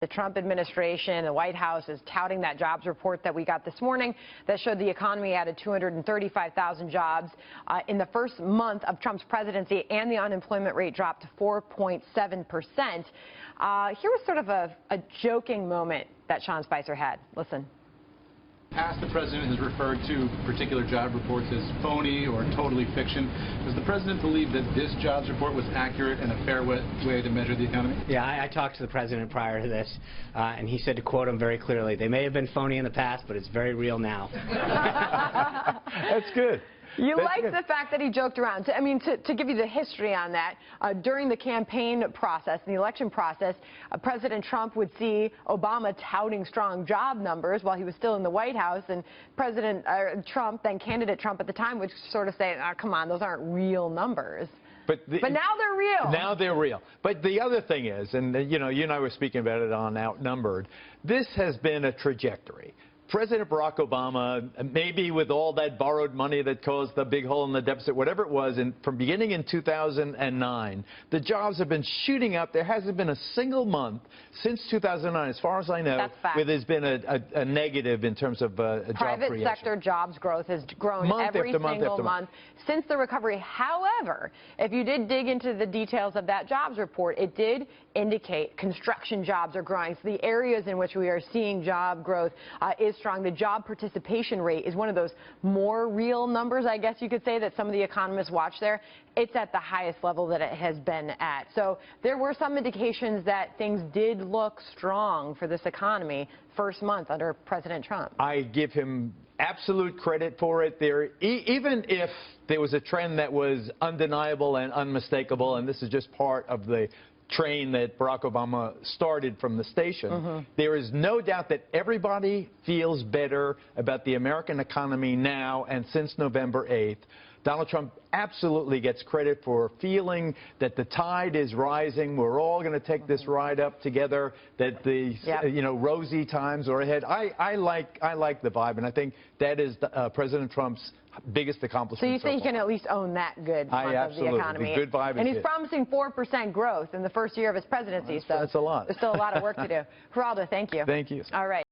The Trump administration, the White House is touting that jobs report that we got this morning that showed the economy added 235,000 jobs in the first month of Trump's presidency, and the unemployment rate dropped to 4.7%. Here was sort of a joking moment that Sean Spicer had. Listen. Past, the president has referred to particular job reports as phony or totally fiction. Does the president believe that this jobs report was accurate and a fair way to measure the economy? Yeah, I talked to the president prior to this, and he said, to quote him very clearly, they may have been phony in the past, but it's very real now. That's good. You like the fact that he joked around. I mean, to give you the history on that, during the campaign process, the election process, President Trump would see Obama touting strong job numbers while he was still in the White House, and President Trump, then candidate Trump at the time, would sort of say, oh, come on, those aren't real numbers. But now they're real. Now they're real. But the other thing is, and you know, you and I were speaking about it on Outnumbered, this has been a trajectory. President Barack Obama, maybe with all that borrowed money that caused the big hole in the deficit, whatever it was, and from beginning in 2009, the jobs have been shooting up. There hasn't been a single month since 2009, as far as I know, where there's been a negative in terms of job creation. Private sector jobs growth has grown every single month since the recovery. However, if you did dig into the details of that jobs report, it did indicate construction jobs are growing. So the areas in which we are seeing job growth is strong. The job participation rate is one of those more real numbers, I guess you could say, that some of the economists watch there. It's at the highest level that it has been at. So there were some indications that things did look strong for this economy first month under President Trump. I give him absolute credit for it. Even if there was a trend that was undeniable and unmistakable, and this is just part of the train that Barack Obama started from the station, there is no doubt that everybody feels better about the American economy now and since November 8th. Donald Trump absolutely gets credit for feeling that the tide is rising. We're all going to take this ride up together, that the you know, rosy times are ahead. I like the vibe, and I think that is President Trump's biggest accomplishment. So you say he can at least own that good month of the economy. The good vibe and is he's promising 4% growth in the first year of his presidency. That's a lot. There's still a lot of work to do. Geraldo, thank you. Thank you. All right.